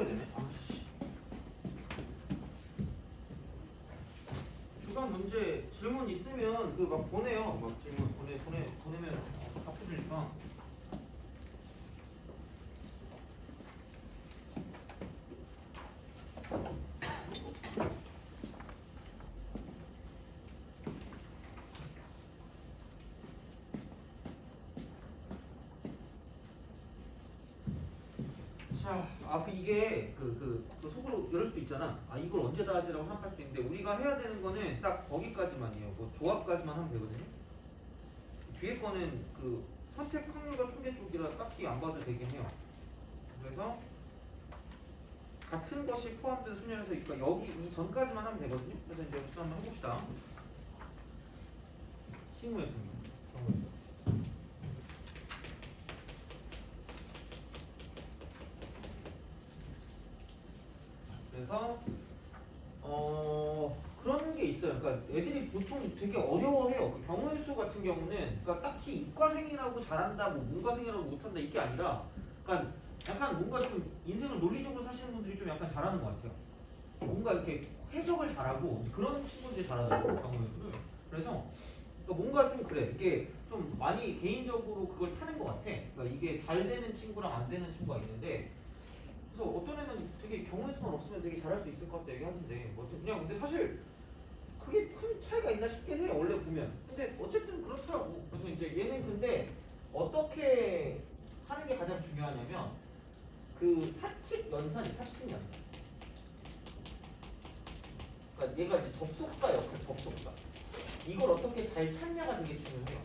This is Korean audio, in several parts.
써야 되네. 아씨. 주간 문제 질문 있으면 그 막 보내요. 막 질문 보내면 답해 주니까. 자, 이게 그 속으로 이럴 수도 있잖아. 이걸 언제 다 하지라고 생각할 수 있는데 우리가 해야 되는 거는 딱 거기까지만이에요. 뭐 조합까지만 하면 되거든요. 뒤에 거는 그 선택 확률과 통계 쪽이라 딱히 안 봐도 되긴 해요. 그래서 같은 것이 포함된 수련에서 그러니까 여기 이 전까지만 하면 되거든요. 그래서 이제 여기서 한번 해봅시다. 식무의 수능. 그래서 그런 게 있어요. 그러니까 애들이 보통 되게 어려워해요. 그 경우의 수 같은 경우는 그러니까 딱히 이과생이라고 잘한다, 뭐 문과생이라고 못한다 이게 아니라, 그러니까 약간 뭔가 좀 인생을 논리적으로 사시는 분들이 좀 약간 잘하는 것 같아요. 뭔가 이렇게 해석을 잘하고 그런 친구들이 잘하더라고요, 경우의 수를. 그래서 그러니까 뭔가 좀 그래. 이게 좀 많이 개인적으로 그걸 타는 것 같아. 그러니까 이게 잘 되는 친구랑 안 되는 친구가 있는데. 그래서 어떤 애는 되게 경우의 수만 없으면 되게 잘할 수 있을 것 같다 얘기하던데 뭐 그냥 근데 사실 그게 큰 차이가 있나 싶긴 해요 원래 보면. 근데 어쨌든 그렇더라고. 그래서 이제 얘는 근데 어떻게 하는 게 가장 중요하냐면 그 사칙 연산이 사칙 연산. 그러니까 얘가 이제 접속사 역할 접속사. 이걸 어떻게 잘 찾냐가 되게 중요해요.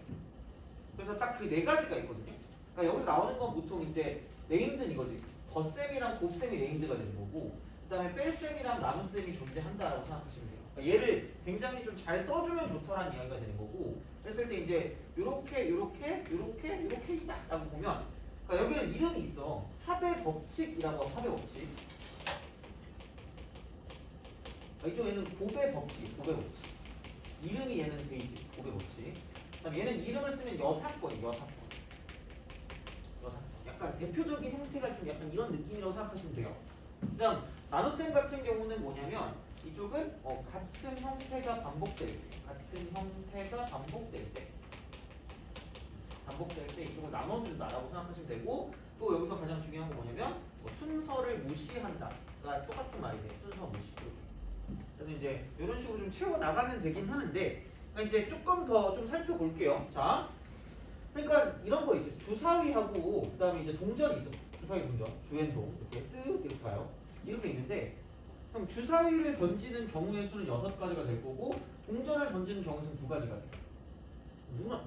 그래서 딱 그 네 가지가 있거든요. 그러니까 여기서 나오는 건 보통 이제 네임드는 이거지. 덧셈이랑 곱셈이 네임드가 되는 거고, 그 다음에 뺄셈이랑 나눗셈이 존재한다라고 생각하시면 돼요. 그러니까 얘를 굉장히 좀 잘 써주면 좋다라는 이야기가 되는 거고, 그랬을 때 이제 요렇게 있다라고 보면, 그러니까 여기는 이름이 있어. 합의 법칙이라고 하고 합의 법칙. 이쪽에는 곱의 법칙, 곱의 법칙. 이름이 얘는 돼 있지, 곱의 법칙. 그다음에 얘는 이름을 쓰면 여사건이 여사건. 약간 대표적인 형태가 좀 약간 이런 느낌이라고 생각하시면 돼요. 그다음 나눗셈 같은 경우는 뭐냐면 이쪽은 같은 형태가 반복될 때 이쪽을 나눠준다라고 생각하시면 되고, 또 여기서 가장 중요한 건 뭐냐면 순서를 무시한다가 똑같은 말이 돼요. 순서 무시. 그래서 이제 이런 식으로 좀 채워 나가면 되긴 하는데, 이제 조금 더 좀 살펴볼게요. 자. 그러니까 이런 거 있죠. 주사위하고 그다음에 이제 동전이 있어. 주사위 동전, 주행동 이렇게 쓱 이렇게 봐요. 이렇게 있는데, 그럼 주사위를 던지는 경우의 수는 6가지가 될 거고, 동전을 던지는 경우의 수는 2가지가 돼.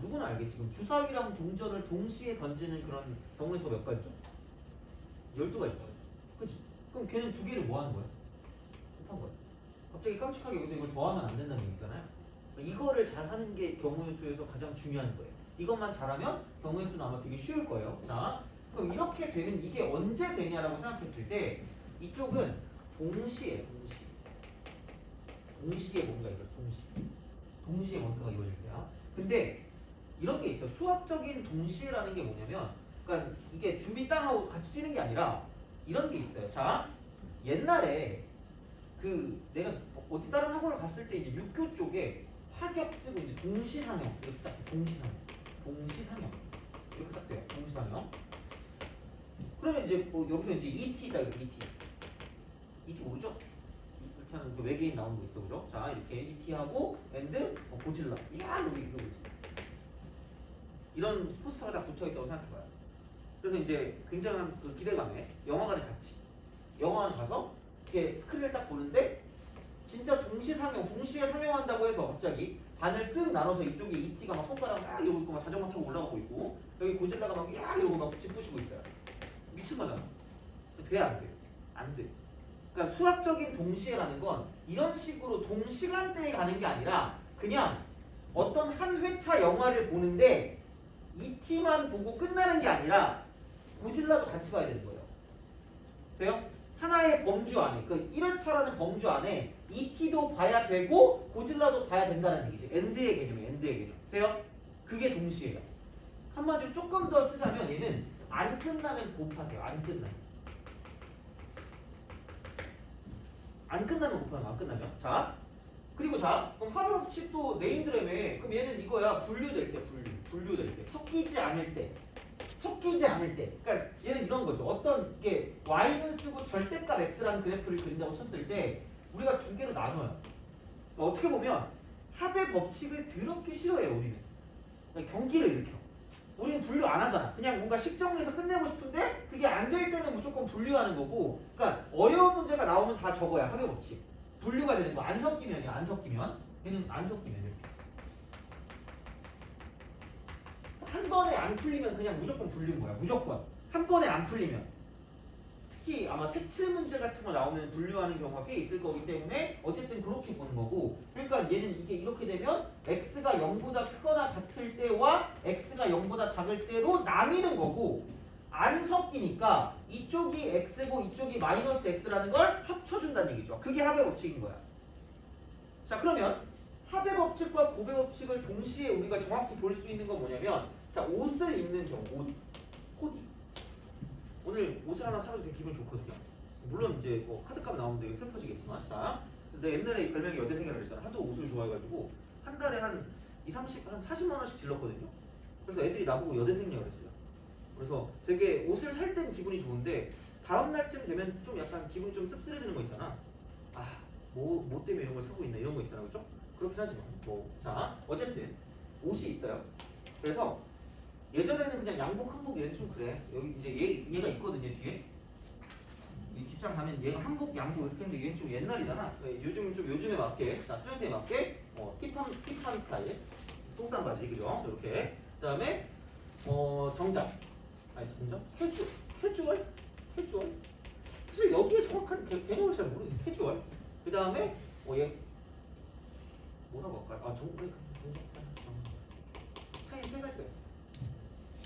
누구나 알겠지. 그럼 주사위랑 동전을 동시에 던지는 그런 경우의 수가 몇 가지죠? 12가 있죠. 그렇지? 그럼 걔는 2개를 뭐 하는 거야? 곱한 거야. 갑자기 깜찍하게 여기서 이걸 더하면 안 된다는 얘기잖아요. 이거를 잘 하는 게 경우의 수에서 가장 중요한 거예요. 이것만 잘하면 경우의 수는 아마 되게 쉬울 거예요. 자, 그럼 이렇게 되는 이게 언제 되냐라고 생각했을 때 이쪽은 동시에 뭔가 이루어져. 동시에 뭔가가 이루어질 거야. 근데 이런 게 있어. 수학적인 동시에라는 게 뭐냐면, 그러니까 이게 준비 땅 하고 같이 뛰는 게 아니라 이런 게 있어요. 자, 옛날에 그 내가 어디 다른 학원을 갔을 때 이제 육교 쪽에 하격 쓰고 이제 동시상형 이렇게 딱 동시상형 이렇게 딱 돼요. 동시상형. 그러면 이제 뭐 여기서 이제 ET다 이거 ET 모르죠? 이렇게 하는 그 외계인 나오는 거 있어, 그죠? 자, 이렇게 ET하고 앤드 고질라. 이야 여기 이러고 있어. 이런 포스터가 다 붙어 있다고 생각해봐요. 그래서 이제 굉장한 그 기대감에 영화관에 가서 이렇게 스크린을 딱 보는데 진짜 동시에 상영한다고 해서 갑자기 반을 쓱 나눠서 이쪽에 ET가 막 손가락 막 이러고 있고 막 자전거 타고 올라가고 있고, 여기 고질라가 막 야 이러고 막 짚부시고 있어요. 미친 거잖아. 돼? 안 돼? 안 돼. 그러니까 수학적인 동시에라는 건 이런 식으로 동시간대에 가는 게 아니라 그냥 어떤 한 회차 영화를 보는데 ET만 보고 끝나는 게 아니라 고질라도 같이 봐야 되는 거예요. 돼요? 하나의 범주 안에, 그 1회차라는 범주 안에 ET도 봐야 되고 고질라도 봐야 된다는 얘기지. 엔드의 개념. 돼요? 그게 동시에요. 한마디로 조금 더 쓰자면 얘는 안 끝나면 곱하세요. 안 끝나면. 안 끝나면 곱하는 거, 안 끝나면. 자, 그리고 자, 그럼 합의 법칙도 네임드래매. 그럼 얘는 이거야. 분류될 때, 분류될 때. 섞이지 않을 때. 그러니까 얘는 이런 거죠. 어떤 게 y는 쓰고 절대값 x라는 그래프를 그린다고 쳤을 때 우리가 두 개로 나눠요. 어떻게 보면 합의 법칙을 더럽게 싫어해요, 우리는. 경기를 일으켜. 우리는 분류 안 하잖아. 그냥 뭔가 식정리해서 끝내고 싶은데 그게 안 될 때는 무조건 분류하는 거고. 그러니까 어려운 문제가 나오면 다 적어야 합의 법칙. 분류가 되는 거. 안 섞이면이야. 안 섞이면. 얘는 안 섞이면 이렇게. 한 번에 안 풀리면 그냥 무조건 분류인 거야. 무조건. 한 번에 안 풀리면. 특히 아마 색칠 문제 같은 거 나오면 분류하는 경우가 꽤 있을 거기 때문에 어쨌든 그렇게 보는 거고. 그러니까 얘는 이게 이렇게 되면 x가 0보다 크거나 같을 때와 x가 0보다 작을 때로 나뉘는 거고, 안 섞이니까 이쪽이 x고 이쪽이 마이너스 x라는 걸 합쳐준다는 얘기죠. 그게 합의 법칙인 거야. 자, 그러면 합의 법칙과 곱의 법칙을 동시에 우리가 정확히 볼 수 있는 건 뭐냐면, 자, 옷을 입는 경우, 코디. 오늘 옷을 하나 사도 되게 기분 좋거든요. 물론 이제 뭐 카드값 나오면 되게 슬퍼지겠지만, 자, 근데 옛날에 별명이 여대생이라고 그랬잖아. 하도 옷을 좋아해가지고 한 달에 한 40만 원씩 질렀거든요. 그래서 애들이 나보고 여대생이라고 그랬어요. 그래서 되게 옷을 살 때는 기분이 좋은데 다음 날쯤 되면 좀 약간 기분이 좀 씁쓸해지는 거 있잖아. 아, 뭐 때문에 이런 걸 사고 있나 이런 거 있잖아, 그렇죠? 그렇긴 하지만 뭐, 자, 어쨌든 옷이 있어요. 그래서 예전에는 그냥 양복 한복 얘는 좀 그래. 여기 이제 얘가 있거든요, 뒤에. 이 뒷장 가면 얘가 한복 양복 이렇게 했는데 얘는 좀 옛날이잖아. 요즘 좀 요즘에 맞게, 자, 트렌드에 맞게 힙한 스타일, 똥싼 바지, 그죠? 이렇게. 그다음에 정장, 캐주얼. 사실 여기에 정확한 개념을 잘 모르겠어. 캐주얼. 그다음에 얘 뭐라고 할까요? 정장 스타일 세 가지가 있어.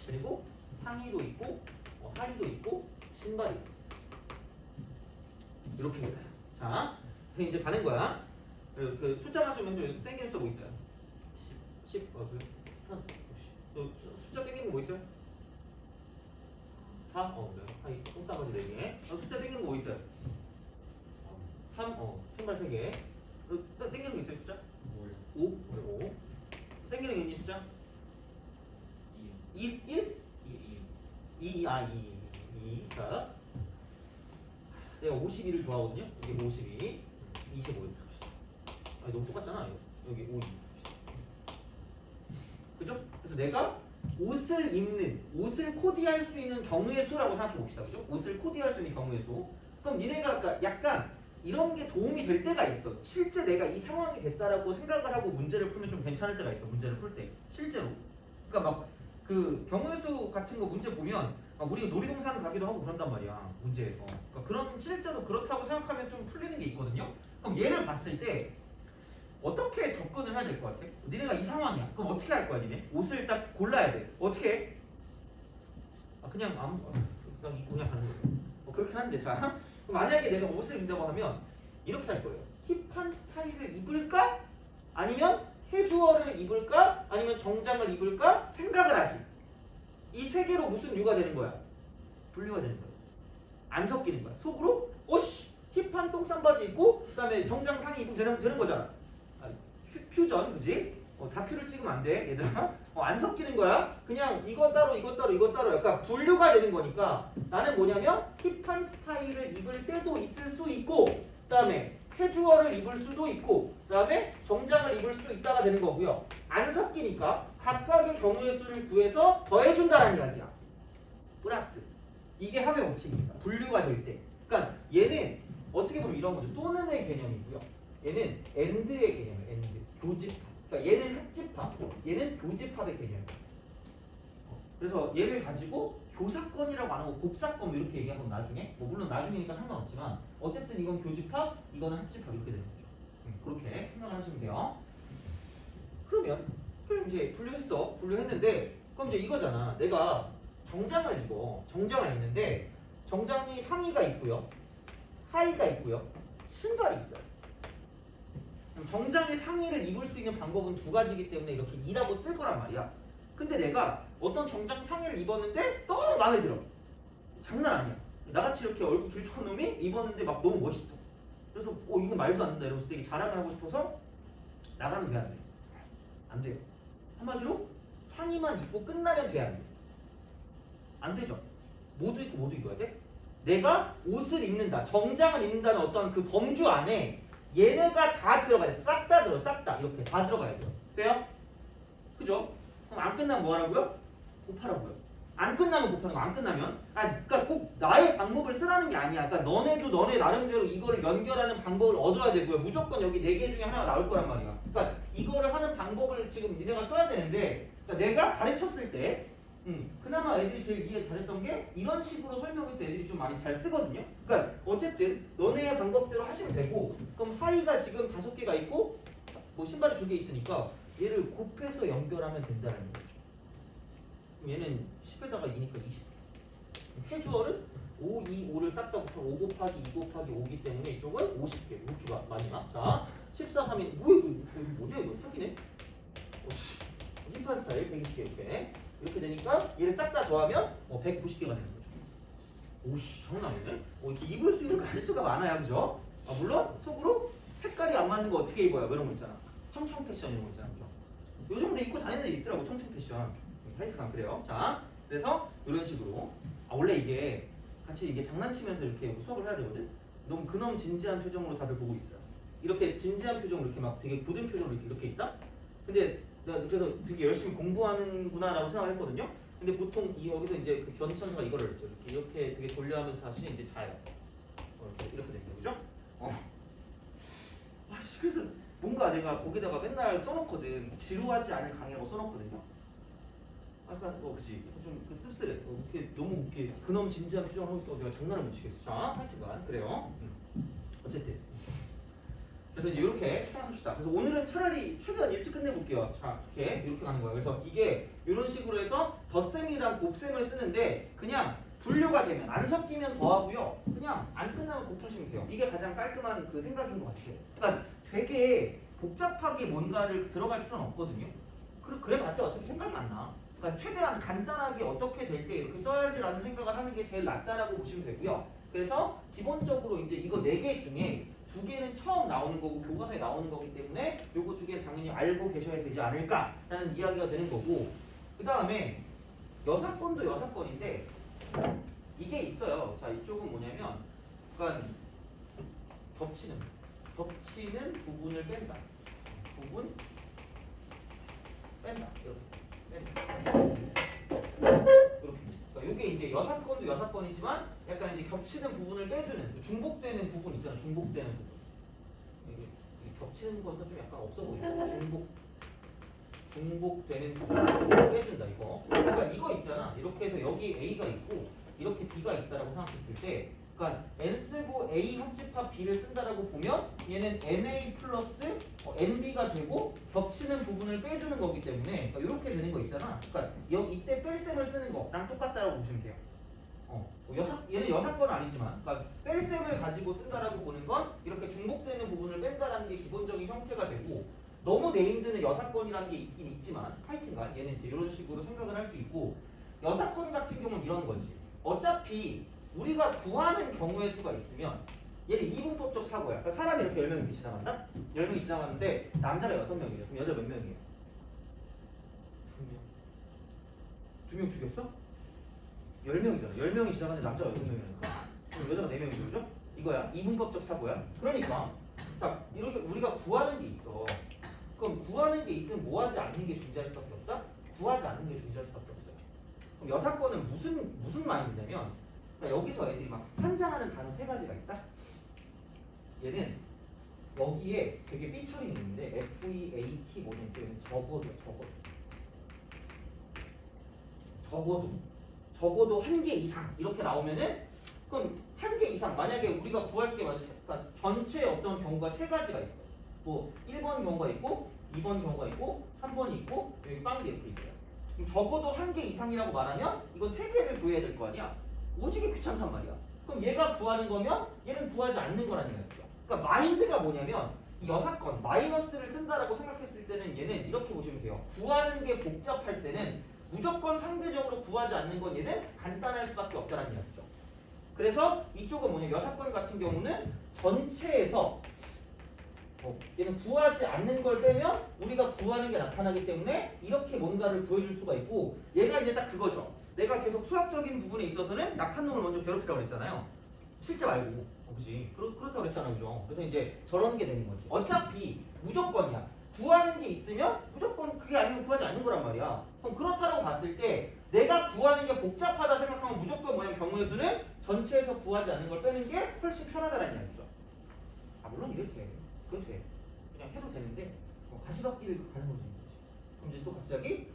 그리고 상의도 있고 하의도 있고 신발이 있어. 이렇게 해요. 자, 그래서 이제 가는 거야. 그 숫자만 좀 해줘. 땡기는 숫자 뭐 있어요? 10. 숫자 땡기는 거 뭐 있어요? 4? 네. 하이 똥싸가지 4개. 숫자 땡기는 거 뭐 있어요? 3? 신발 3개. 땡기는 거 있어요, 숫자? 5? 땡기는 거 있니, 숫자? 1? 2. 자, 내가 52를 좋아하거든요. 이게 52, 25 이렇게 합시다. 너무 똑같잖아. 여기 5, 2. 그죠? 그래서 내가 옷을 입는, 옷을 코디할 수 있는 경우의 수라고 생각해 봅시다. 그죠? 옷을 코디할 수 있는 경우의 수. 그럼 니네가 약간 이런 게 도움이 될 때가 있어. 실제 내가 이 상황이 됐다라고 생각을 하고 문제를 풀면 좀 괜찮을 때가 있어. 문제를 풀 때. 실제로. 그러니까 막 그 경우의 수 같은 거 문제 보면 우리가 놀이동산 가기도 하고 그런단 말이야. 문제에서. 그러니까 그런 실제로 그렇다고 생각하면 좀 풀리는 게 있거든요. 그럼 얘를 봤을 때 어떻게 접근을 해야 될 것 같아? 니네가 이 상황이야. 그럼 어떻게 할 거야, 니네? 옷을 딱 골라야 돼. 어떻게 해? 그냥 그냥 가는 거야. 그렇긴 한데, 자. 만약에 내가 옷을 입는다고 하면 이렇게 할 거예요. 힙한 스타일을 입을까? 아니면 캐주얼을 입을까? 아니면 정장을 입을까? 생각을 하지. 이 세 개로 무슨 유가 되는 거야? 분류가 되는 거야. 안 섞이는 거야. 속으로 힙한 똥싼 바지 입고 그 다음에 정장 상의 입으면 되는 거잖아. 퓨전, 그지? 다큐를 찍으면 안 돼, 얘들아. 안 섞이는 거야. 그냥 이거 따로 약간 분류가 되는 거니까 나는 뭐냐면 힙한 스타일을 입을 때도 있을 수 있고 그 다음에 캐주얼을 입을 수도 있고 그 다음에 정장을 입을 수도 있다가 되는 거고요. 안 섞이니까 각각의 경우의 수를 구해서 더해준다는 이야기야. 플러스. 이게 합의 법칙입니다. 분류가 될 때. 그러니까 얘는 어떻게 보면 이런 거죠. 또는의 개념이고요. 얘는 AND의 개념이에요. AND. 교집합. 그러니까 얘는 합집합, 얘는 교집합의 개념이에요. 그래서 얘를 가지고 교사건이라고 안 하고 곱사건 이렇게 얘기하면 나중에 물론 나중이니까 상관없지만 어쨌든 이건 교집합, 이거는 합집합 이렇게 되는 거죠. 그렇게 생각을 하시면 돼요. 그럼 이제 분류했는데 그럼 이제 이거잖아. 내가 정장을 입는데 정장이 상의가 있고요, 하의가 있고요, 신발이 있어요. 정장의 상의를 입을 수 있는 방법은 두 가지이기 때문에 이렇게 2라고 쓸 거란 말이야. 근데 내가 어떤 정장 상의를 입었는데 너무 마음에 들어. 장난 아니야. 나같이 이렇게 얼굴 길쭉한 놈이 입었는데 막 너무 멋있어. 그래서 이거 말도 안 된다 이러면서 되게 자랑을 하고 싶어서 나가면 돼야 돼. 안 돼요. 한마디로 상의만 입고 끝나면 돼야 돼. 안 되죠. 모두 입고 모두 입어야 돼. 내가 옷을 입는다, 정장을 입는다는 어떤 그 범주 안에 얘네가 다 들어가야 돼. 싹 다 들어, 싹 다 이렇게 다 들어가야 돼요. 돼요? 그죠? 그럼 안 끝나면 뭐 하라고요? 곱하라고요. 안 끝나면 곱하는 거. 안 끝나면 그러니까 꼭 나의 방법을 쓰라는 게 아니야. 그러니까 너네도 너네 나름대로 이거를 연결하는 방법을 얻어야 되고요. 무조건 여기 4개 중에 하나가 나올 거란 말이야. 그러니까 이거를 하는 방법을 지금 니네가 써야 되는데 그러니까 내가 가르쳤을 때 그나마 애들이 제일 이해 잘했던 게 이런 식으로 설명해서 애들이 좀 많이 잘 쓰거든요. 그러니까 어쨌든 너네의 방법대로 하시면 되고 그럼 하의가 지금 5개가 있고 뭐 신발이 2개 있으니까 얘를 곱해서 연결하면 된다는 거죠. 얘는 10에다가 2니까 20. 캐주얼은 5, 2, 5를 싹 다 곱하면 5 곱하기 2 곱하기 5기 때문에 이쪽은 50개. 이렇게 많이 나? 자, 14, 3이 뭐냐 이거 사기네? 힙한 스타일 120개 이렇게 되니까 얘를 싹 다 더하면 190개가 되는 거죠. 오씨 장난 아니네? 이렇게 입을 수 있는 가지수가 많아야 그죠? 물론 속으로 색깔이 안 맞는 거 어떻게 입어요? 뭐 이런 거 있잖아. 청청 패션 이런 거 있잖아. 그죠? 요즘도 입고 다니는 애들 있더라고 청청 패션. 하여튼간 그래요. 자, 그래서 이런 식으로 원래 이게 같이 이게 장난치면서 이렇게 수업을 해야 되거든. 너무 그놈 진지한 표정으로 다들 보고 있어요. 이렇게 진지한 표정으로 이렇게 막 되게 굳은 표정으로 이렇게 있다. 근데 내가 그래서 되게 열심히 공부하는구나라고 생각했거든요. 근데 보통 여기서 이제 그 견천사가 이거를 했죠. 이렇게 되게 졸려하면서 다시 이제 자요. 이렇게 되는 거죠. 그래서 뭔가 내가 거기다가 맨날 써놓거든. 지루하지 않은 강의라고 써놓거든요. 약간 그치 좀 씁쓸해. 이렇게 너무 이렇게 그놈 진지한 표정을 하고 있어. 내가 장난을 못 치겠어. 자, 하여튼간 그래요. 어쨌든 그래서 이렇게 생각합시다. 그래서 오늘은 차라리 최대한 일찍 끝내볼게요. 자, 이렇게 가는 거예요. 그래서 이게 이런 식으로 해서 덧셈이랑 곱셈을 쓰는데 그냥 분류가 되면 안 섞이면 더하고요. 그냥 안 끝나면 곱하시면 돼요. 이게 가장 깔끔한 그 생각인 것 같아요. 그러니까 되게 복잡하게 뭔가를 들어갈 필요는 없거든요. 그래 봤자 어차피 생각이 안 나. 그러니까 최대한 간단하게 어떻게 될 때 이렇게 써야지라는 생각을 하는 게 제일 낫다라고 보시면 되고요. 그래서 기본적으로 이제 이거 4개 중에 2개는 처음 나오는 거고 교과서에 나오는 거기 때문에 요거 2개는 당연히 알고 계셔야 되지 않을까라는 이야기가 되는 거고 그 다음에 여사건도 여사건인데 이게 있어요. 자, 이쪽은 뭐냐면 그러니까 겹치는 부분을 뺀다. 부분 뺀다. 이렇게. 그러니까 이게 이제 여사건도 여사건이지만 약간 이제 겹치는 부분을 빼주는 중복되는 부분 있잖아. 중복되는 부분. 이게 겹치는 거는 좀 약간 없어 보이죠. 중복되는 부분을 빼준다 이거. 그러니까 이거 있잖아. 이렇게 해서 여기 A가 있고 이렇게 B가 있다라고 생각했을 때, 그러니까 N 쓰고 A 합집합 B를 쓴다라고 보면 얘는 NA 플러스 NB가 되고 겹치는 부분을 빼주는 거기 때문에 그러니까 이렇게 되는 거 있잖아. 그러니까 이때 뺄셈을 쓰는 거랑 똑같다라고 보시면 돼요. 얘는 여사건은 아니지만 그러니까 뺄셈을 가지고 쓴다라고 보는 건 이렇게 중복되는 부분을 뺀다라는 게 기본적인 형태가 되고 너무 네임드는 여사건이라는 게 있긴 있지만 하여튼간 얘는 이제 이런 식으로 생각을 할 수 있고 여사건 같은 경우는 이런 거지. 어차피 우리가 구하는 경우의 수가 있으면 얘는 이분법적 사고야. 그러니까 사람이 이렇게 10명이 지나간다? 10명이 지나가는데 남자가 6명이죠. 그럼 여자 몇 명이에요? 2명. 2명 죽였어? 10명이잖아. 10명이 지나가는데 남자가 6명이니까 그럼 여자가 4명이죠. 그죠? 이거야. 이분법적 사고야. 그러니까 자, 이렇게 우리가 구하는 게 있어. 그럼 구하는 게 있으면 뭐 하지 않는 게 존재할 수밖에 없다? 구하지 않는 게 존재할 수밖에 없어요. 그럼 여사건은 무슨 마인드냐면 그러니까 여기서 애들이 막 환장하는 단어 3가지가 있다. 얘는 여기에 되게 삐처리 있는데 FEAT 뭐냐면 적어도 1개 이상 이렇게 나오면은 그럼 1개 이상 만약에 우리가 구할 게 그러니까 전체 어떤 경우가 3가지가 있어. 뭐 1번 경우가 있고 2번 경우가 있고 3번이 있고 여기 빵이 이렇게 있어요. 그럼 적어도 1개 이상이라고 말하면 이거 3개를 구해야 될 거 아니야. 오지게 귀찮단 말이야. 그럼 얘가 구하는 거면 얘는 구하지 않는 거라는 얘기죠. 그러니까 마인드가 뭐냐면 이 여사건 마이너스를 쓴다라고 생각했을 때는 얘는 이렇게 보시면 돼요. 구하는 게 복잡할 때는 무조건 상대적으로 구하지 않는 건 얘는 간단할 수밖에 없다는 얘기죠. 그래서 이쪽은 뭐냐, 여사건 같은 경우는 전체에서 얘는 구하지 않는 걸 빼면 우리가 구하는 게 나타나기 때문에 이렇게 뭔가를 구해줄 수가 있고, 얘가 이제 딱 그거죠. 내가 계속 수학적인 부분에 있어서는 낙한 놈을 먼저 괴롭히라고 그랬잖아요. 실제 말고. 그지? 그렇다고 그랬잖아요. 그죠? 그래서 이제 저런 게 되는 거지. 어차피 무조건이야. 구하는 게 있으면 무조건 그게 아니면 구하지 않는 거란 말이야. 그럼 그렇다고 봤을 때 내가 구하는 게 복잡하다 생각하면 무조건 뭐냐면 경우의 수는 전체에서 구하지 않는 걸 빼는 게 훨씬 편하다는 이야기죠. 물론 이렇게 그것도 돼. 그냥 해도 되는데 가시밭길을 가는 거지. 그럼 이제 또 갑자기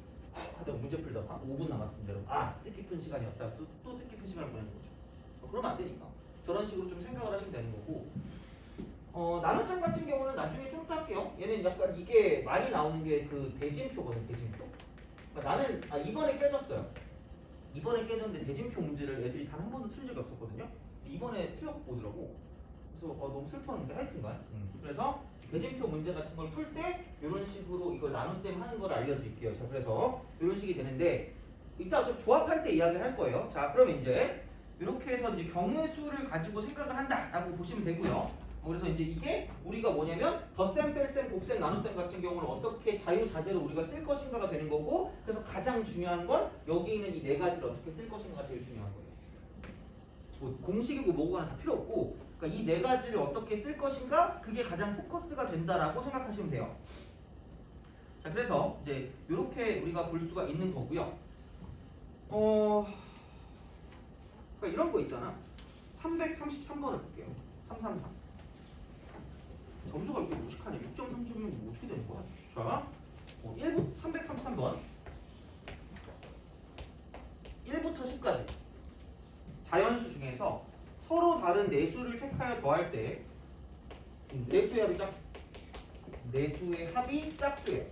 하다가 문제 풀다가 5분 남았습니다. 뜻깊은 시간이었다. 또 뜻깊은 시간을 보내는 거죠. 그러면 안 되니까. 저런 식으로 좀 생각을 하시면 되는 거고, 나눗셈 같은 경우는 나중에 좀 할게요. 얘는 약간 이게 많이 나오는 게 그 대진표거든, 대진표. 그러니까 나는 이번에 깨졌어요. 이번에 깨졌는데 대진표 문제를 애들이 단 한 번도 틀린 적이 없었거든요. 이번에 틀려갖고 오더라고. 그래서 너무 슬펐는데 하여튼간. 그래서 대진표 문제 같은 걸 풀 때 이런 식으로 이걸 나눗셈 하는 걸 알려드릴게요. 자, 그래서 이런 식이 되는데 이따 좀 조합할 때 이야기를 할 거예요. 자, 그럼 이제 이렇게 해서 이제 경우의 수를 가지고 생각을 한다라고 보시면 되고요. 그래서 이제 이게 우리가 뭐냐면 덧셈, 뺄셈, 곱셈, 나눗셈 같은 경우는 어떻게 자유자재로 우리가 쓸 것인가가 되는 거고, 그래서 가장 중요한 건 여기 있는 이 네 가지를 어떻게 쓸 것인가가 제일 중요한 거예요. 뭐 공식이고 뭐거나 다 필요 없고, 그러니까 이 네 가지를 어떻게 쓸 것인가, 그게 가장 포커스가 된다라고 생각하시면 돼요. 자, 그래서 이제 이렇게 우리가 볼 수가 있는 거고요. 그러니까 이런 거 있잖아. 333번을 볼게요. 333. 점수가 이렇게 무식하네. 6.3점이면 뭐 어떻게 되는 거야? 자, 1부 333번. 1부터 10까지. 자연수 중에서 서로 다른 내수를 택하여 더할 때 내수의 합이 내수의 합이 짝수예요.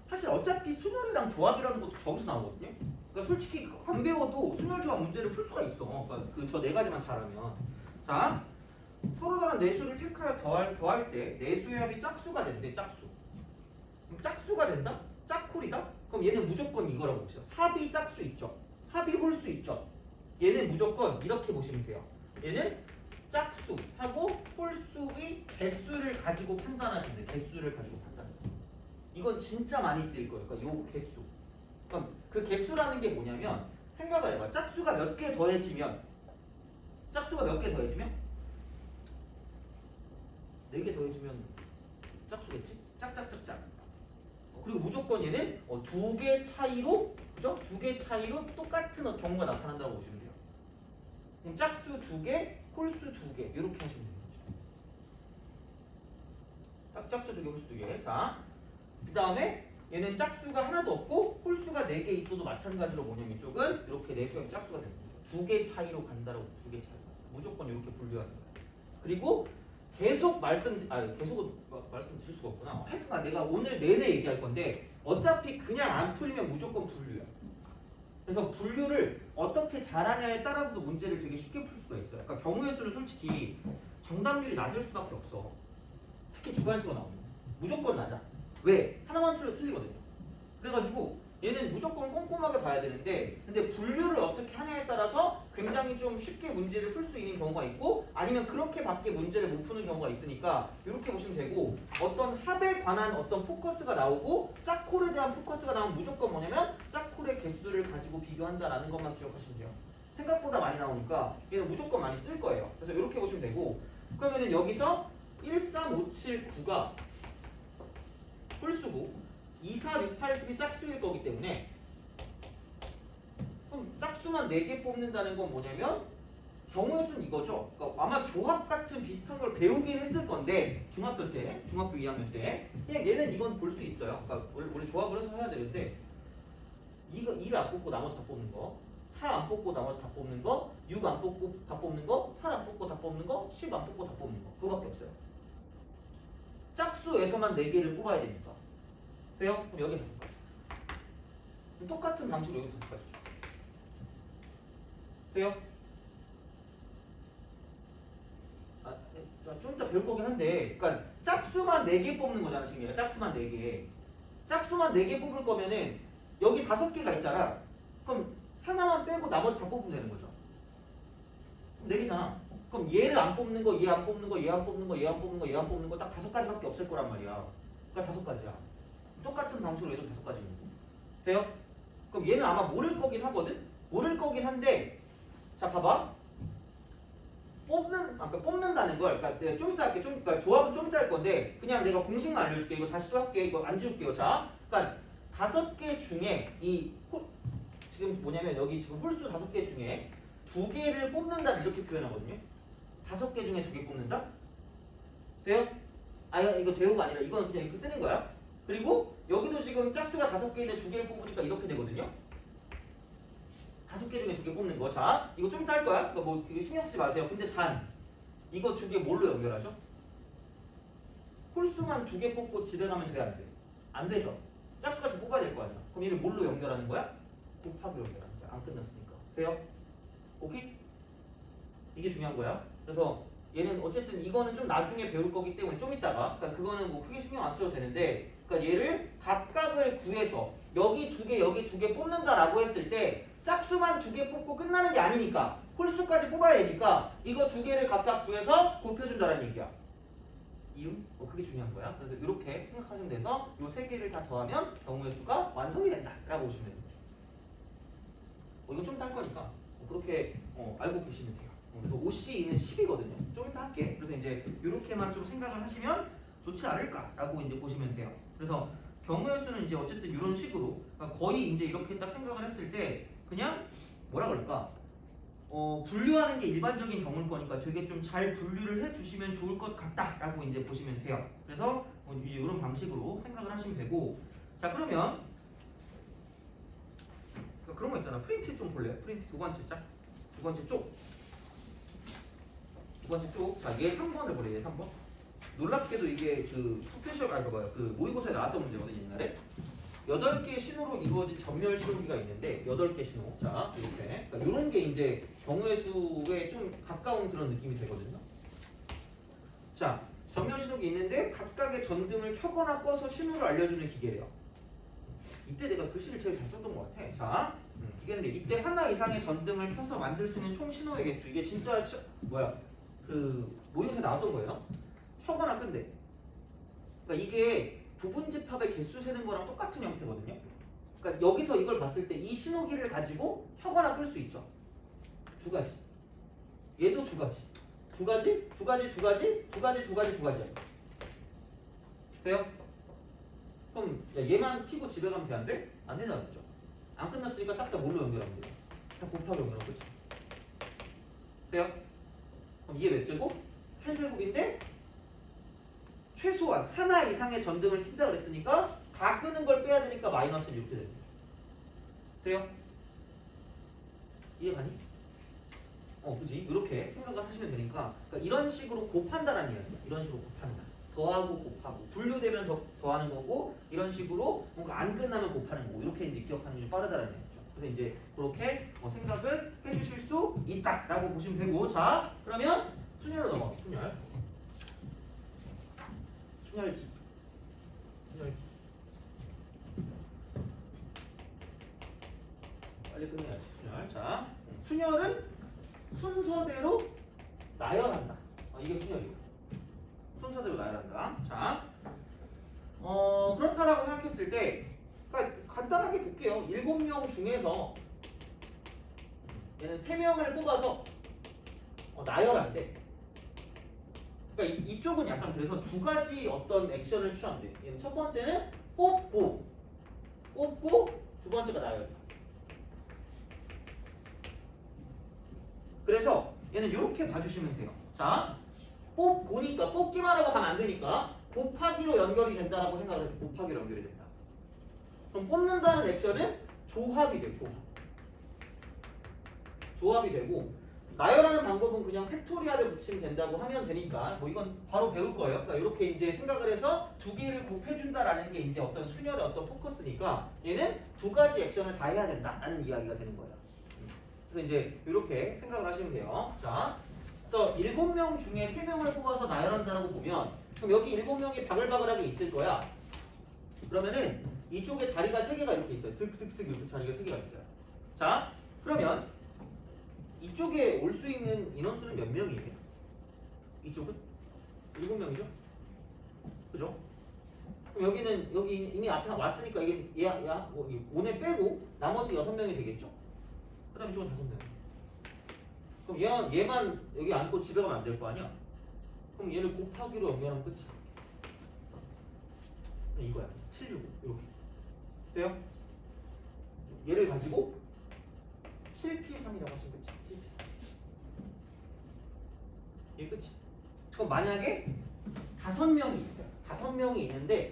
사실 어차피 순열이랑 조합이라는 것도 저기서 나오거든요. 그러니까 솔직히 안 배워도 순열 조합 문제를 풀 수가 있어. 그러니까 저 네 가지만 잘하면. 자, 서로 다른 내수를 택하여 더할 때 내수의 합이 짝수가 된대. 짝수. 그럼 짝수가 된다? 짝콜이다? 그럼 얘는 무조건 이거라고 봅시다. 합이 짝수 있죠. 합이 홀수 있죠. 얘는 무조건 이렇게 보시면 돼요. 얘는 짝수하고 홀수의 개수를 가지고 판단하시면 돼요. 개수를 가지고 판단. 이건 진짜 많이 쓰일 거예요. 그러니까 요 개수. 그럼 그 개수라는 게 뭐냐면 생각을 해봐. 짝수가 몇 개 더해지면 4개 더해지면 짝수겠지? 짝짝짝짝. 그리고 무조건 얘는 2개 차이로, 그죠? 2개 차이로 똑같은 경우가 나타난다고 보시면 돼요. 그럼 짝수 2개, 홀수 2개 이렇게 하시면 되는 거죠. 짝수 2개, 홀수 2개. 자, 그 다음에 얘는 짝수가 하나도 없고 홀수가 4개 있어도 마찬가지로 뭐냐면 이쪽은 이렇게 내수의 짝수가 되는 거죠. 2개 차이로 간다라고. 2개 차이. 무조건 이렇게 분류하는 거예요. 그리고 계속 계속은 말씀드릴 수가 없구나. 하여튼 내가 오늘 내내 얘기할 건데 어차피 그냥 안 풀리면 무조건 분류야. 그래서 분류를 어떻게 잘하냐에 따라서도 문제를 되게 쉽게 풀 수가 있어요. 그러니까 경우의 수는 솔직히 정답률이 낮을 수밖에 없어. 특히 주관식으로 나오면 무조건 낮아. 왜? 하나만 틀려 틀리거든요. 그래가지고 얘는 무조건 꼼꼼하게 봐야 되는데, 근데 분류를 어떻게 하냐에 따라서 굉장히 좀 쉽게 문제를 풀 수 있는 경우가 있고, 아니면 그렇게밖에 문제를 못 푸는 경우가 있으니까 이렇게 보시면 되고, 어떤 합에 관한 어떤 포커스가 나오고 짝콜에 대한 포커스가 나오면 무조건 뭐냐면 짝콜의 개수를 가지고 비교한다라는 것만 기억하시면 돼요. 생각보다 많이 나오니까 얘는 무조건 많이 쓸 거예요. 그래서 이렇게 보시면 되고, 그러면은 여기서 1, 3, 5, 7, 9가 홀수고 2, 4, 6, 8, 10이 짝수일 거기 때문에, 그럼 짝수만 4개 뽑는다는 건 뭐냐면 경우의 수는 이거죠. 그러니까 아마 조합 같은 비슷한 걸 배우긴 했을 건데 중학교 2학년 때 그냥 얘는 이건 볼 수 있어요. 그러니까 원래 조합을 해서 해야 되는데, 2를 안 뽑고 나머지 다 뽑는 거, 4 안 뽑고 나머지 다 뽑는 거, 6 안 뽑고 다 뽑는 거, 8 안 뽑고 다 뽑는 거, 10 안 뽑고 다 뽑는 거, 그거밖에 없어요. 짝수에서만 4개를 뽑아야 되니까. 왜요? 그럼 여기 5가지. 똑같은 방식으로 여기 5가지죠. 돼요? 좀 이따 배울 거긴 한데, 그러니까 짝수만 4개 뽑는 거잖아, 지금. 짝수만 4개. 짝수만 4개 뽑을 거면은 여기 5개가 있잖아. 그럼 하나만 빼고 나머지 다 뽑으면 되는 거죠. 4개잖아. 그럼 얘를 안 뽑는 거, 얘 안 뽑는 거, 얘 안 뽑는 거, 얘 안 뽑는 거, 얘 안 뽑는 거 딱 5가지밖에 없을 거란 말이야. 그러니까 5가지야. 똑같은 방식으로 해도 5가지인 거. 돼요? 그럼 얘는 아마 모를 거긴 하거든? 모를 거긴 한데 자 봐봐. 뽑는다는 걸, 그러니까 내가 좀 이따 할게. 그러니까 조합은 좀 이따 할 건데 그냥 내가 공식만 알려줄게. 이거 다시 또 할게. 이거 안 지울게요. 자, 그러니까 5개 중에 지금 뭐냐면 여기 지금 홀수 5개 중에 2개를 뽑는다 이렇게 표현하거든요. 5개 중에 2개 뽑는다? 돼요? 아 이거 돼요가 아니라 이거는 그냥 이렇게 쓰는 거야. 그리고 여기도 지금 짝수가 5개인데 2개를 뽑으니까 이렇게 되거든요. 5개 중에 2개 뽑는 거. 자, 이거 좀 이따 할 거야. 그러니까 뭐 되게 신경 쓰지 마세요. 근데 단 이거 2개 뭘로 연결하죠? 홀수만 2개 뽑고 집에 가면 돼, 안 돼? 안 되죠. 짝수가 지금 뽑아야 될 거 아니야. 그럼 얘를 뭘로 연결하는 거야? 곱하기로 연결하는 거야. 안 끝났으니까. 돼요? 오케이? 이게 중요한 거야. 그래서 얘는 어쨌든 이거는 좀 나중에 배울 거기 때문에 좀 이따가, 그러니까 그거는 뭐 크게 신경 안 써도 되는데, 그러니까 얘를 각각을 구해서 여기 2개, 여기 2개 뽑는다라고 했을 때 짝수만 2개 뽑고 끝나는 게 아니니까 홀수까지 뽑아야 되니까 이거 2개를 각각 구해서 곱해준다는 얘기야. 이음? 그게 중요한 거야. 그래서 이렇게 생각하시면 돼서 이 3개를 다 더하면 경우의 수가 완성이 된다라고 보시면 되는 거죠. 이거 좀 딸 거니까 그렇게 알고 계시면 돼요. 그래서 OC는 10이거든요. 좀 이따 할게. 그래서 이제 이렇게만 좀 생각을 하시면 좋지 않을까라고 이제 보시면 돼요. 그래서 경우의 수는 이제 어쨌든 이런 식으로 그러니까 거의 이제 이렇게 딱 생각을 했을 때 그냥 뭐라 그럴까? 분류하는 게 일반적인 경우일 거니까 되게 좀 잘 분류를 해주시면 좋을 것 같다라고 이제 보시면 돼요. 그래서 이런 방식으로 생각을 하시면 되고, 자 그러면 그런 거 있잖아. 프린트 좀 볼래요? 프린트 두 번째 짝, 두 번째 쪽. 자, 얘 3번을 보래. 얘 3번. 놀랍게도 이게 그 스페셜 봐요. 그 모의고사에 나왔던 문제거든 옛날에. 8개 신호로 이루어진 전멸 신호기가 있는데 8개 신호. 자, 이렇게. 그러니까 이런 게 이제 경우의 수에 좀 가까운 그런 느낌이 되거든요. 자, 전멸 신호기 있는데 각각의 전등을 켜거나 꺼서 신호를 알려주는 기계래요. 이때 내가 글씨를 제일 잘 썼던 것 같아. 자, 기계인데 이때 하나 이상의 전등을 켜서 만들 수 있는 총 신호의 개수. 이게 진짜 그 모의고사에 나왔던 거예요. 켜거나 끈대. 그러니까 이게 부분 집합의 개수 세는 거랑 똑같은 형태거든요. 그러니까 여기서 이걸 봤을 때 이 신호기를 가지고 켜거나 끌 수 있죠. 2가지. 얘도 2가지. 2가지야. 돼요? 그럼 얘만 켜고 집에 가면 돼, 안 돼? 안 된다는 거죠. 안 끝났으니까 싹 다 뭘로 연결하면 돼요? 다 곱하기 연결하면 그치? 돼요? 그럼 이게 몇 제곱? 8제곱인데 최소한 하나 이상의 전등을 킨다 그랬으니까 다 끄는 걸 빼야 되니까 마이너스 이렇게 되는 거죠. 돼요? 이해가니? 그지? 이렇게 생각을 하시면 되니까 그러니까 이런 식으로 곱한다라는 이야기야. 이런 식으로 곱한다. 더하고 곱하고 분류되면 더하는 거고 이런 식으로 뭔가 안 끝나면 곱하는 거고 이렇게 이제 기억하는 게 좀 빠르다는 얘기죠. 그래서 이제 그렇게 생각을 해주실 수 있다라고 보시면 되고, 자 그러면 순열로 넘어가. 순열기. 빨리 끝내야지. 순열. 자, 순열은 순서대로 나열한다. 이게 순열이고. 순서대로 나열한다. 자, 그렇다라고 생각했을 때, 그러니까 간단하게 볼게요. 7명 중에서 얘는 3명을 뽑아서 나열한대. 그러니까 이쪽은 약간 그래서 2가지 어떤 액션을 취한대. 얘는 첫 번째는 뽑고 두 번째가 나열. 그래서 얘는 이렇게 봐주시면 돼요. 자, 뽑고니까 뽑기만 하고 가면 안 되니까 곱하기로 연결이 된다라고 생각을 해요. 곱하기로 연결이 된다. 그럼 뽑는다는 액션은 조합이 돼요. 조합이 되고 나열하는 방법은 그냥 팩토리얼을 붙이면 된다고 하면 되니까 뭐 이건 바로 배울 거예요. 그러니까 이렇게 이제 생각을 해서 2개를 곱해준다라는 게 이제 어떤 순열의 어떤 포커스니까 얘는 2가지 액션을 다 해야 된다라는 이야기가 되는 거예요. 그래서 이제 이렇게 생각을 하시면 돼요. 자, 그래서 7명 중에 3명을 뽑아서 나열한다라고 보면 그럼 여기 7명이 바글바글하게 있을 거야. 그러면은 이쪽에 자리가 3개가 이렇게 있어요. 슥슥슥 이렇게 자리가 3개가 있어요. 자, 그러면 이쪽에 올 수 있는 인원수는 몇 명이에요? 이쪽은? 7명이죠? 그죠? 그럼 여기는 여기 이미 앞에 왔으니까 이게 뭐 5네 빼고 나머지 6명이 되겠죠? 그 다음에 이쪽은 5명. 그럼 얘만 여기 앉고 집에 가면 안 될 거 아니야? 그럼 얘를 곱하기로 연결하면 끝이야. 이거야. 765 이렇게. 돼요? 얘를 가지고 7P3이라고 하시면 끝이야. 7P3. 이게 끝이야. 그럼 만약에 5명이 있어요. 5명이 있는데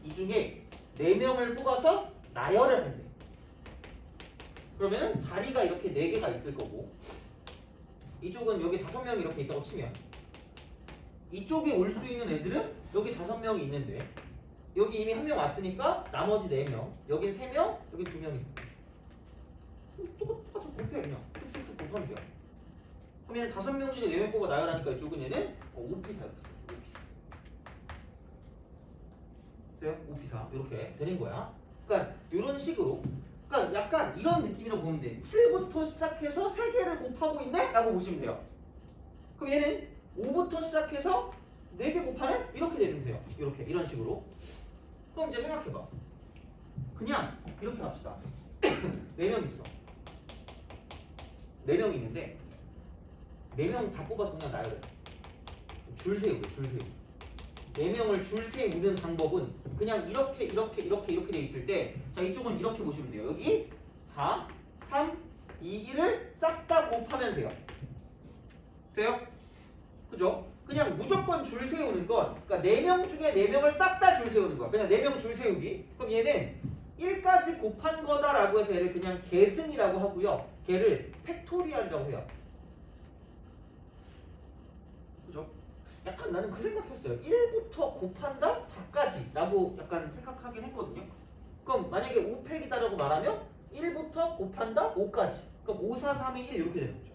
이 중에 4명을 뽑아서 나열을 한대. 그러면 자리가 이렇게 4개가 있을 거고 이쪽은 여기 5명이 이렇게 있다고 치면 이쪽에 올 수 있는 애들은 여기 5명이 있는데 여기 이미 1명 왔으니까 나머지 4명 여긴 3명 여긴 2명이 있는 거죠. 똑같은 곱해 그냥 쓱쓱쓱 곱하면 돼요. 그럼 얘는 5명 중에 4명 뽑아 나열하니까 이쪽은 얘는 5P4 이렇게 써요. 5P4 이렇게 되는 거야. 그러니까 이런 식으로 그러니까 약간 이런 느낌으로 보면 돼. 7부터 시작해서 3개를 곱하고 있네? 라고 보시면 돼요. 그럼 얘는 5부터 시작해서 4개 곱하는? 이렇게 되면 돼요. 이렇게 이런 식으로. 그럼 이제 생각해봐. 그냥 이렇게 합시다. 4명 있어. 4명 있는데 4명 다 뽑아서 그냥 나열해. 줄 세우고 줄 세우고. 4명을 줄 세우는 방법은 그냥 이렇게 돼 있을 때 자 이쪽은 이렇게 보시면 돼요. 여기 4, 3, 2, 1을 싹 다 곱하면 돼요. 돼요? 그죠? 그냥 무조건 줄 세우는 건 그러니까 4명 중에 4명을 싹 다 줄 세우는 거야. 그냥 4명 줄 세우기. 그럼 얘는 1까지 곱한 거다라고 해서 얘를 그냥 계승이라고 하고요. 걔를 팩토리얼이라고 해요. 그죠? 약간 나는 그 생각했어요. 1부터 곱한다? 4까지 라고 약간 생각하긴 했거든요. 그럼 만약에 5팩이다라고 말하면 1부터 곱한다? 5까지. 그럼 5, 4, 3, 2, 1 이렇게 되는 거죠.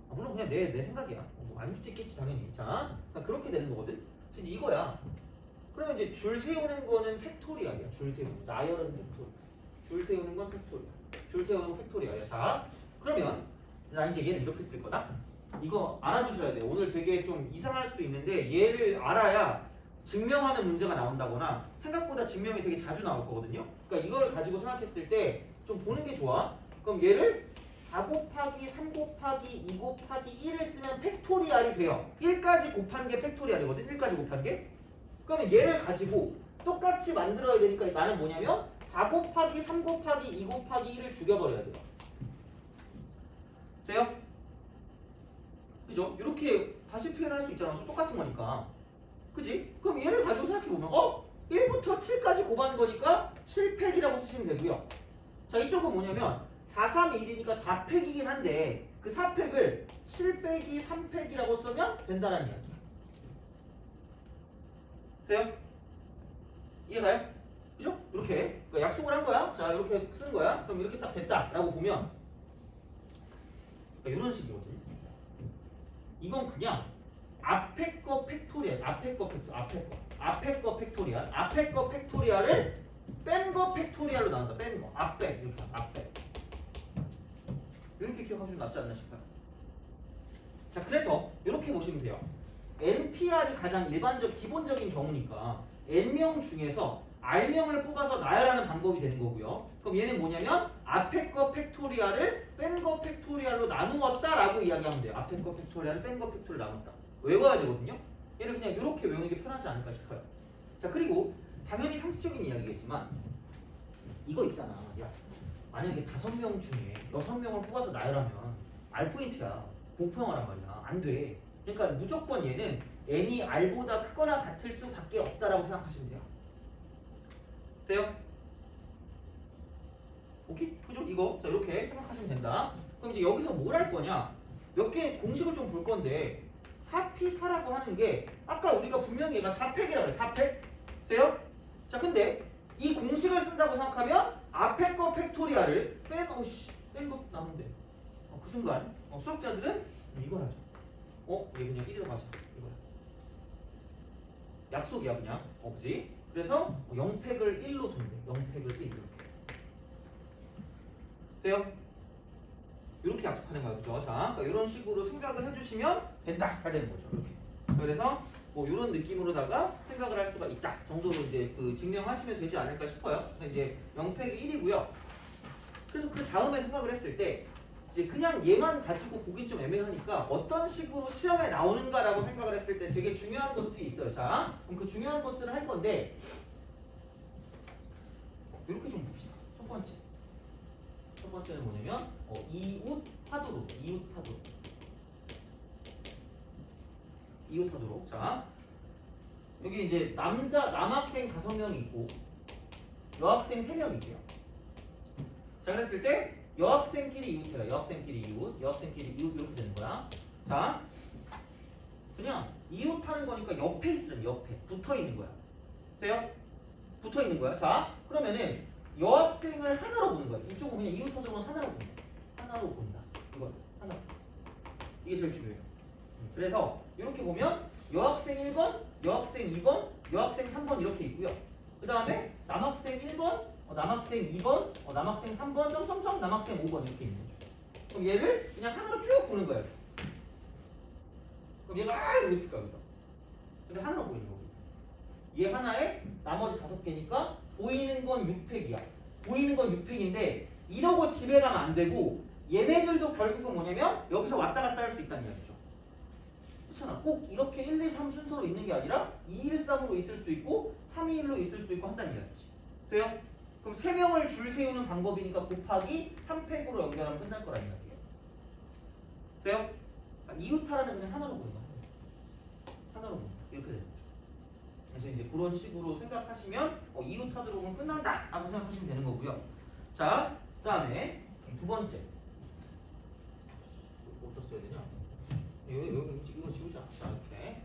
물론 그냥 내 생각이야. 뭐 아닐 수도 있겠지 당연히. 자, 그렇게 되는 거거든. 근데 이거야. 그러면 이제 줄 세우는 거는 팩토리얼이야. 줄 세우는 나열은 팩토리얼. 줄 세우는 건 팩토리얼. 줄 세우는 건 팩토리얼이야. 자, 그러면 나 이제 얘는 이렇게 쓸 거다. 이거 알아두셔야 돼요. 오늘 되게 좀 이상할 수도 있는데 얘를 알아야 증명하는 문제가 나온다거나 생각보다 증명이 되게 자주 나올 거거든요. 그러니까 이걸 가지고 생각했을 때 좀 보는 게 좋아. 그럼 얘를 4 곱하기 3 곱하기 2 곱하기 1을 쓰면 팩토리얼이 돼요. 1까지 곱한 게 팩토리얼이거든. 1까지 곱한 게. 그러면 얘를 가지고 똑같이 만들어야 되니까 나는 뭐냐면 4 곱하기 3 곱하기 2 곱하기 1을 죽여버려야 돼요. 돼요? 그죠? 이렇게 다시 표현할 수 있잖아. 똑같은 거니까. 그지? 그럼 얘를 가지고 생각해보면 1부터 7까지 곱한 거니까 7팩이라고 쓰시면 되고요. 자, 이쪽은 뭐냐면 4, 3, 1이니까 4팩이긴 한데 그 4팩을 7 빼기 3팩이라고 쓰면 된다는 이야기야. 돼요? 이해가요? 그죠? 이렇게 그러니까 약속을 한 거야. 자, 이렇게 쓴 거야. 그럼 이렇게 딱 됐다라고 보면 그러니까 이런 식이거든요. 이건 그냥 앞에 거 팩토리얼, 앞에 거 팩토리얼, 앞에 거 팩토리얼을 뺀 거 팩토리얼로 나온다. 뺀 거, 앞에 이렇게 앞에 이렇게 기억하시면 낫지 않나 싶어요. 자, 그래서 이렇게 보시면 돼요. NPR이 가장 기본적인 경우니까 N명 중에서 R명을 뽑아서 나열하는 방법이 되는 거고요. 그럼 얘는 뭐냐면 앞에 거 팩토리얼을 뺀 거 팩토리얼로 나누었다라고 이야기하면 돼요. 앞에 거 팩토리얼을 뺀 거 팩토리얼로 나눴다. 외워야 되거든요. 얘를 그냥 이렇게 외우는 게 편하지 않을까 싶어요. 자, 그리고 당연히 상식적인 이야기겠지만 이거 있잖아. 야, 만약에 5명 중에 6명을 뽑아서 나열하면 R포인트야. 공평하란 말이야. 안 돼. 그러니까 무조건 얘는 n이 r보다 크거나 같을 수밖에 없다라고 생각하시면 돼요. 돼요? 오케이? 그죠? 이거 자 이렇게 생각하시면 된다. 그럼 이제 여기서 뭘 할 거냐? 몇 개의 공식을 좀 볼 건데 4P4라고 하는 게 아까 우리가 분명히 얘가 4팩이라고 그래. 4팩? 돼요? 자, 근데 이 공식을 쓴다고 생각하면 앞에 거 팩토리얼을 뺀 거 남은데 그 순간 수학자들은 이걸 하죠. 얘 그냥 1위로 가자. 이거야. 약속이야 그냥. 그지? 그래서 0팩을 1로 준대. 0팩을 1 이렇게. 돼요? 이렇게 약속하는 거야, 그죠? 자, 그러니까 이런 식으로 생각을 해주시면 된다가 되는 거죠. 이렇게. 그래서 뭐 이런 느낌으로다가 생각을 할 수가 있다 정도로 이제 그 증명하시면 되지 않을까 싶어요. 그래서 이제 0-1이고요. 그래서 그 다음에 생각을 했을 때 이제 그냥 얘만 가지고 보긴 좀 애매하니까 어떤 식으로 시험에 나오는가라고 생각을 했을 때 되게 중요한 것들이 있어요. 자, 그럼 그 중요한 것들을 할 건데 이렇게 좀 봅시다. 첫 번째. 첫 번째는 뭐냐면 이웃 하도록. 자, 여기 이제 남학생 5명이 있고 여학생 3명이 있고요. 자, 그랬을 때 여학생끼리 이웃해요. 여학생끼리 이웃 이렇게 되는 거야. 자, 그냥 이웃하는 거니까 옆에 있으면 옆에 붙어 있는 거야. 돼요? 붙어 있는 거야. 자, 그러면은 여학생을 하나로 보는 거야. 이쪽은 그냥 이웃하도록 하나로 본다. 하나로 본다. 이거 하나. 이게 제일 중요해요. 그래서 이렇게 보면 여학생 1번, 여학생 2번, 여학생 3번 이렇게 있고요. 그 다음에 남학생 1번, 남학생 2번, 남학생 3번, 점점점 남학생 5번 이렇게 있는 거죠. 그럼 얘를 그냥 하나로 쭉 보는 거예요. 그럼 얘가 이러고 있을 거야, 그죠? 근데 하나로 보이는 거고. 얘 하나에 나머지 5개니까 보이는 건 6팩이야. 보이는 건 6팩인데 이러고 집에 가면 안 되고 얘네들도 결국은 뭐냐면 여기서 왔다 갔다 할 수 있다는 이야기죠. 그렇잖아. 꼭 이렇게 1, 2, 3 순서로 있는 게 아니라 2, 1, 3으로 있을 수도 있고 3, 2, 1로 있을 수도 있고 한다는 이야기지. 돼요? 그럼 3명을 줄 세우는 방법이니까 곱하기 3팩으로 연결하면 끝날 거라는 이야기예요. 돼요? 그러니까 이웃하라는 그냥 하나로 보는 거야. 하나로 보는 거야. 이렇게 되는 거죠. 그래서 이제 그런 식으로 생각하시면 이웃하도록은 끝난다 라고 생각하시면 되는 거고요. 자, 그 다음에 두 번째. 어디다 써야 되냐? 여기 이거 지우자. 자, 이렇게.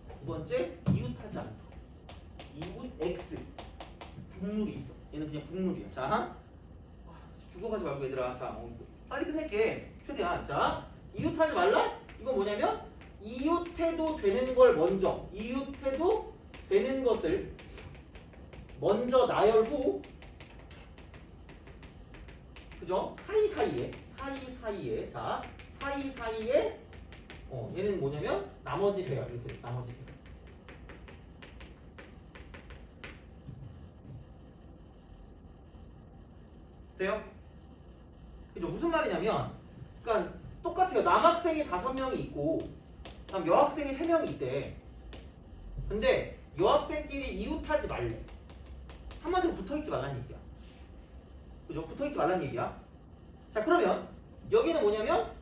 두 번째, 이웃하지 않도록. 이웃 X. 국룰이 있어. 얘는 그냥 국룰이야. 자, 죽어가지 말고 얘들아. 자, 빨리 끝낼게. 최대한. 자, 이웃하지 말라? 이건 뭐냐면 이웃해도 되는 걸 먼저, 이웃해도 되는 것을 먼저 나열 후, 그죠? 사이사이에, 자, 사이사이에, 얘는 뭐냐면 나머지 배열, 이렇게 나머지 배열. 돼요? 그죠? 무슨 말이냐면, 그러니까 똑같아요. 남학생이 5명이 있고, 그다음 여학생이 3명이 있대. 근데 여학생끼리 이웃하지 말래. 한마디로 붙어있지 말라는 얘기야. 그죠? 붙어있지 말라는 얘기야. 자, 그러면 여기는 뭐냐면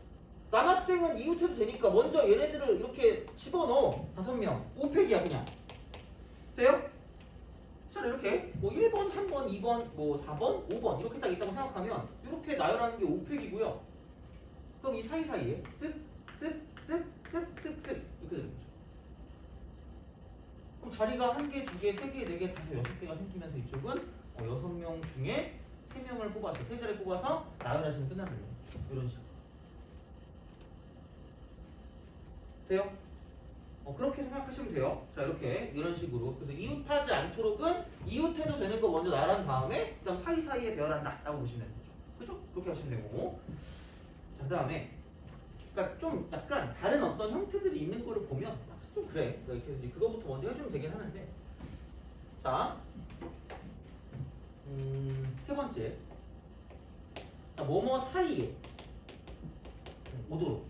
남학생은 이웃해도 되니까 먼저 얘네들을 이렇게 집어넣어. 5명. 5팩이야 그냥. 돼요? 자, 이렇게 뭐 1번, 3번, 2번, 뭐 4번, 5번 이렇게 딱 있다고 생각하면 이렇게 나열하는 게 5팩이고요. 그럼 이 사이사이에 쓱쓱쓱쓱쓱쓱 이렇게 되는 거죠. 그럼 자리가 1개, 2개, 3개, 4개, 5, 6개가 생기면서 이쪽은 6명 중에 3명을 뽑아서 3자리 뽑아서 나열하시면 끝나는 거예요. 이런 식으로. 돼요? 그렇게 생각하시면 돼요. 자, 이렇게 이런 식으로. 그래서 이웃하지 않도록은 이웃해도 되는 거 먼저 나열한 다음에 그다음 사이사이에 배열한다 라고 보시면 되는 거죠. 그죠? 그렇게 하시면 되고. 자, 그다음에 그러니까 좀 약간 다른 어떤 형태들이 있는 거를 보면 좀 그래. 그러니까 이렇게 그거부터 먼저 해주면 되긴 하는데. 자, 세 번째. 자, 뭐뭐 사이에 오도록.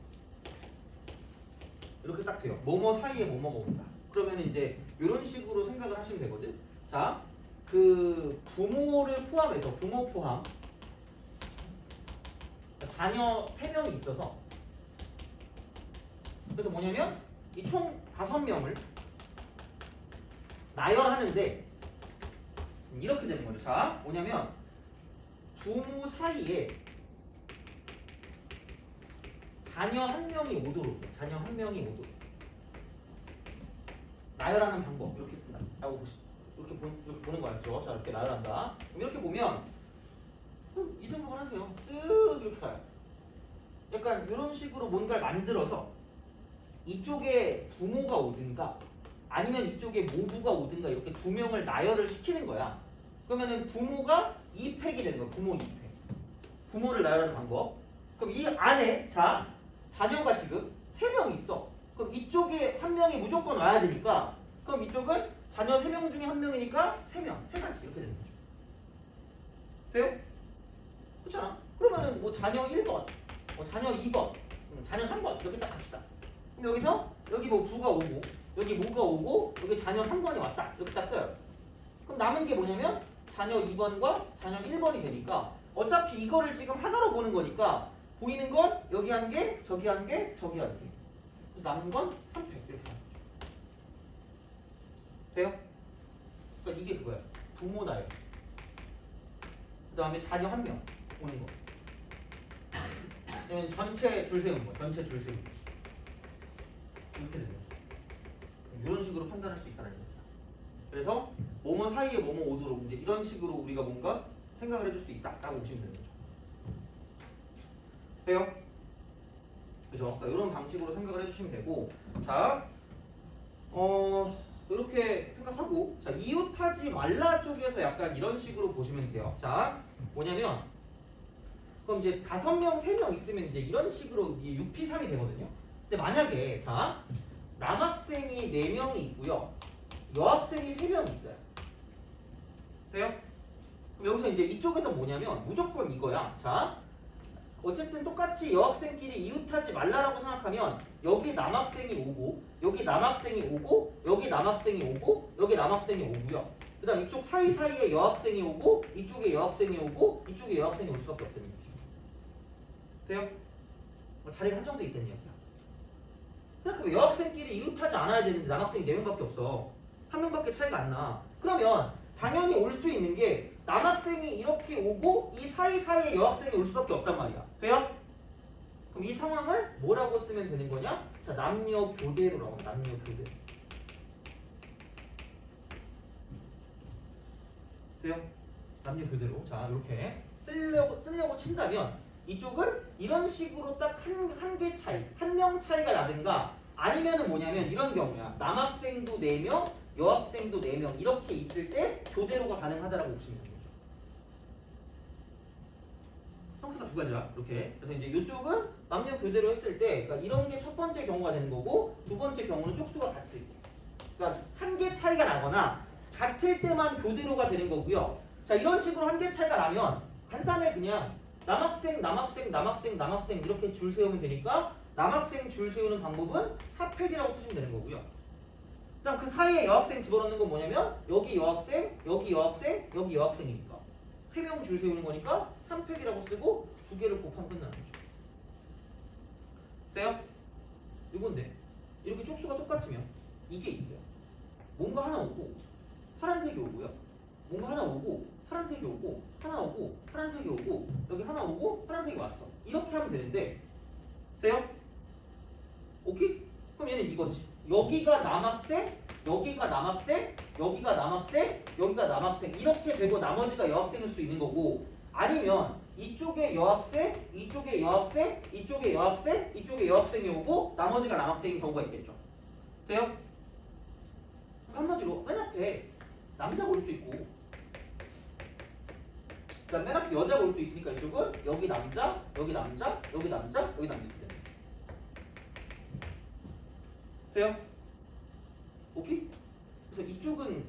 이렇게 딱 돼요. 뭐뭐 사이에 뭐뭐가 온다. 그러면 이제 이런 식으로 생각을 하시면 되거든. 자, 그 부모를 포함해서 부모 포함 자녀 3명이 있어서 그래서 뭐냐면 이 총 5명을 나열하는데 이렇게 되는 거죠. 자, 뭐냐면 부모 사이에 자녀 1명이 오도록 해. 자녀 1명이 오도록 나열하는 방법 이렇게 쓴다 라고 이렇게 보는 거 알죠? 자, 이렇게 나열한다. 그럼 이렇게 보면 이 생각을 하세요. 쓱 이렇게 가요. 약간 이런 식으로 뭔가를 만들어서 이쪽에 부모가 오든가 아니면 이쪽에 모부가 오든가 이렇게 2명을 나열을 시키는 거야. 그러면은 부모가 2팩이 되는 거야. 부모 2팩. 부모를 나열하는 방법. 그럼 이 안에 자 자녀가 지금 3명 있어. 그럼 이쪽에 한 명이 무조건 와야 되니까 그럼 이쪽은 자녀 3명 중에 한 명이니까 3명, 3가지 이렇게 되는 거죠. 돼요? 그렇잖아. 그러면은 뭐 자녀 1번, 뭐 자녀 2번, 자녀 3번 이렇게 딱 합시다. 그럼 여기서 여기 뭐 부가 오고 여기 모가 오고 여기 자녀 3번이 왔다 이렇게 딱 써요. 그럼 남은 게 뭐냐면 자녀 2번과 자녀 1번이 되니까 어차피 이거를 지금 하나로 보는 거니까 보이는 건 여기 한 개, 저기 한 개, 저기 한 개. 그래서 남은 건 3팩 이렇게 하는 거죠. 돼요? 그러니까 이게 그거야. 부모 나열. 그 다음에 자녀 1명 오는 거. 그러면 전체 줄 세우는 거. 전체 줄 세우는 거. 이렇게 되는 거죠. 이런 식으로 판단할 수 있다는 겁니다. 그래서 뭐뭐 사이에 뭐뭐 오도록 이제 이런 식으로 우리가 뭔가 생각을 해줄 수 있다라고 보시면 되는 거죠. 돼요? 그죠? 그러니까 이런 방식으로 생각을 해주시면 되고, 자, 이렇게 생각하고, 자, 이웃하지 말라 쪽에서 약간 이런 식으로 보시면 돼요. 자, 뭐냐면, 그럼 이제 5명, 3명 있으면 이제 이런 식으로 6P3이 되거든요. 근데 만약에, 자, 남학생이 4명이 있고요, 여학생이 3명이 있어요. 돼요? 그럼 여기서 이제 이쪽에서 뭐냐면, 무조건 이거야. 자, 어쨌든 똑같이 여학생끼리 이웃하지 말라라고 생각하면 여기 남학생이 오고 여기 남학생이 오고 여기 남학생이 오고 여기 남학생이 오고요. 그 다음 이쪽 사이사이에 여학생이 오고 이쪽에 여학생이 오고 이쪽에 여학생이 올 수밖에 없다는 얘기죠. 돼요? 자리가 한정돼 있다는 얘기야. 생각해보면 여학생끼리 이웃하지 않아야 되는데 남학생이 4명밖에 없어. 1명밖에 차이가 안 나. 그러면 당연히 올 수 있는 게 남학생이 이렇게 오고 이 사이사이에 여학생이 올 수밖에 없단 말이야. 돼요? 그럼 이 상황을 뭐라고 쓰면 되는 거냐? 자, 남녀 교대로라고. 남녀 교대. 돼요? 남녀 교대로. 자, 이렇게 쓰려고 친다면 이쪽은 이런 식으로 딱 한 개 차이, 한 명 차이가 나든가 아니면은 뭐냐면 이런 경우야. 남학생도 4명, 여학생도 4명 이렇게 있을 때 교대로가 가능하다라고 보시면 됩니다. 형태가 2가지야. 이렇게. 그래서 이제 이쪽은 남녀 교대로 했을 때, 그러니까 이런 게 첫 번째 경우가 되는 거고, 두 번째 경우는 쪽수가 같을 때. 그러니까 한 개 차이가 나거나 같을 때만 교대로가 되는 거고요. 자, 이런 식으로 한 개 차이가 나면 간단해. 그냥 남학생, 남학생, 남학생, 남학생 이렇게 줄 세우면 되니까 남학생 줄 세우는 방법은 4팩이라고 쓰시면 되는 거고요. 그다음 그 사이에 여학생 집어넣는 건 뭐냐면 여기 여학생, 여기 여학생, 여기 여학생이니까 3명 줄 세우는 거니까 3팩이라고 쓰고 2개를 곱하면 끝나는 거죠. 돼요? 이건데 이렇게 쪽수가 똑같으면 이게 있어요. 뭔가 하나 오고 파란색이 오고요. 뭔가 하나 오고 파란색이 오고 하나 오고 파란색이 오고 여기 하나 오고 파란색이 왔어. 이렇게 하면 되는데 돼요? 오케이? 그럼 얘는 이거지. 여기가 남학생, 여기가 남학생, 여기가 남학생, 여기가 남학생 이렇게 되고 나머지가 여학생일 수 있는 거고 아니면 이쪽에 여학생, 이쪽에 여학생, 이쪽에 여학생, 이쪽에 여학생이 오고 나머지가 남학생인 경우가 있겠죠. 돼요? 한마디로 맨 앞에 남자가 올 수도 있고 그다음 맨 앞에 여자가 올 수도 있으니까 이쪽은 여기 남자, 여기 남자, 여기 남자, 여기 남자 이렇게 되는 돼요? 오케이? 그래서 이쪽은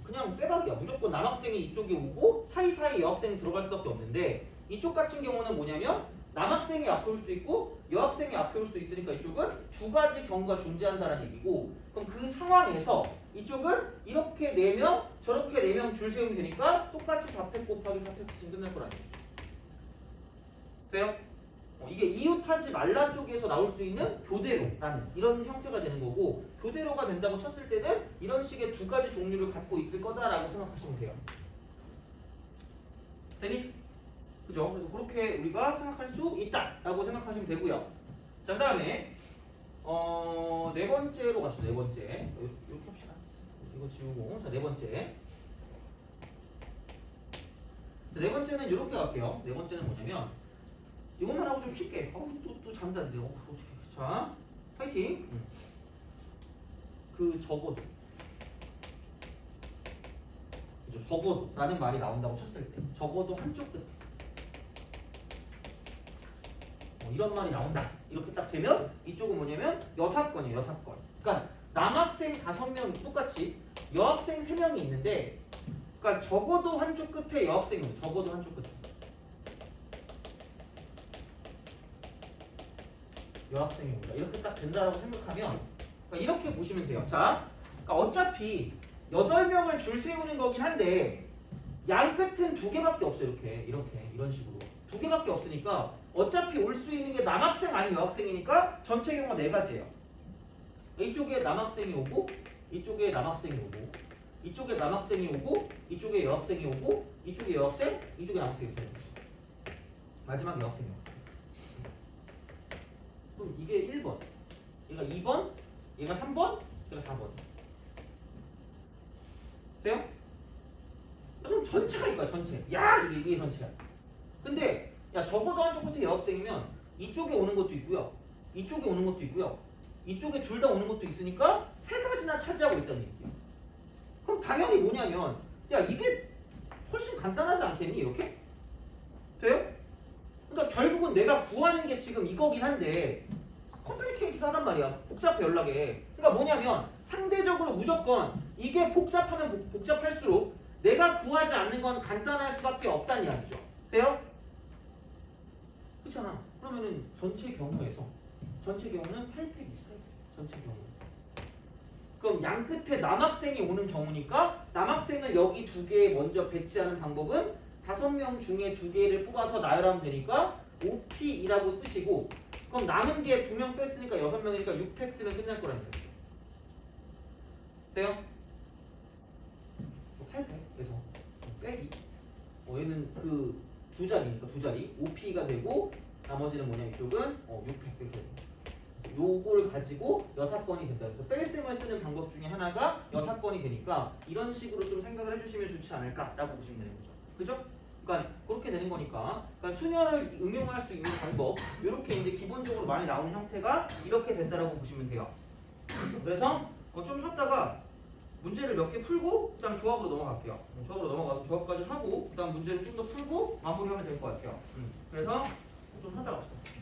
그냥 빼박이야. 무조건 남학생이 이쪽에 오고 사이사이 여학생이 들어갈 수밖에 없는데 이쪽 같은 경우는 뭐냐면 남학생이 앞에 올 수도 있고 여학생이 앞에 올 수도 있으니까 이쪽은 2가지 경우가 존재한다는 얘기고 그럼 그 상황에서 이쪽은 이렇게 4명 저렇게 4명 줄 세우면 되니까 똑같이 4팩 곱하기 4팩 쓰면 끝날 거라는 얘기 돼요? 이게 이웃하지 말라 쪽에서 나올 수 있는 교대로라는 이런 형태가 되는 거고 교대로가 된다고 쳤을 때는 이런 식의 2가지 종류를 갖고 있을 거다라고 생각하시면 돼요. 되니? 그죠? 그래서 그렇게 우리가 생각할 수 있다라고 생각하시면 되고요. 자, 그 다음에 4번째로 갑시다. 4번째 이렇게 합시다. 이거 지우고 자 4번째 자, 4번째는 이렇게 갈게요. 4번째는 뭐냐면 이것만 하고 좀 쉽게 또 잠다는데 어떻게 자 파이팅 그 적어도 그죠? 적어도라는 말이 나온다고 쳤을 때 적어도 한쪽 끝에 이런 말이 나온다. 이렇게 딱 되면 이쪽은 뭐냐면 여사건이에요. 여사건. 그러니까 남학생 5명 똑같이 여학생 3명이 있는데 그러니까 적어도 한쪽 끝에 여학생이 오고 적어도 한쪽 끝에 여학생이 온다. 이렇게 딱 된다라고 생각하면 그러니까 이렇게 보시면 돼요. 자, 그러니까 어차피 8명을 줄 세우는 거긴 한데 양 끝은 2개밖에 없어요. 이렇게 이런 식으로 2개밖에 없으니까 어차피 올 수 있는 게 남학생 아니면 여학생이니까 전체 경우가 4가지예요. 이쪽에 남학생이 오고 이쪽에 남학생이 오고 이쪽에 남학생이 오고 이쪽에 여학생이 오고 이쪽에 여학생 이쪽에 남학생이 오고 마지막 여학생이 오고 그럼 이게 1번 얘가 2번 얘가 3번 얘가 4번 돼요? 그럼 전체가 이거야 전체. 야 이게 전체야. 근데 야 적어도 한쪽 끝에 여학생이면 이쪽에 오는 것도 있고요 이쪽에 오는 것도 있고요 이쪽에 둘 다 오는 것도 있으니까 3가지나 차지하고 있다는 얘기야. 그럼 당연히 뭐냐면 야 이게 훨씬 간단하지 않겠니? 이렇게? 돼요? 그러니까 결국은 내가 구하는 게 지금 이거긴 한데 컴플리케이트하단 말이야. 복잡해 연락에. 그러니까 뭐냐면 상대적으로 무조건 이게 복잡하면 복잡할수록 내가 구하지 않는 건 간단할 수밖에 없다는 이야기죠. 돼요? 그렇잖아. 그러면은 전체 경우는 8팩이지. 전체 경우. 그럼 양 끝에 남학생이 오는 경우니까 남학생을 여기 2개에 먼저 배치하는 방법은 5명 중에 2개를 뽑아서 나열하면 되니까 5P이라고 쓰시고 그럼 남은 게 2명 뺐으니까 6명이니까 6팩 쓰면 끝날 거라는 얘기죠. 돼요? 8팩 그래서 빼기 얘는 그 2자리니까 2자리 5P가 되고 나머지는 뭐냐 이쪽은 6팩 이렇게 됩니다. 요걸 가지고 여사건이 된다. 그래서 뺄셈을 쓰는 방법 중에 하나가 여사건이 되니까 이런 식으로 좀 생각을 해주시면 좋지 않을까라고 보시면 되는 거죠. 그죠? 그러니까 그렇게 되는 거니까 그러니까 수녀를 응용할 수 있는 방법 이렇게 이제 기본적으로 많이 나오는 형태가 이렇게 된다라고 보시면 돼요. 그래서 좀 쉬었다가 문제를 몇 개 풀고 그다음 조합으로 넘어갈게요. 조합으로 넘어가서 조합까지 하고 그다음 문제를 좀 더 풀고 마무리하면 될 것 같아요. 그래서 좀 쉬었다 갑시다.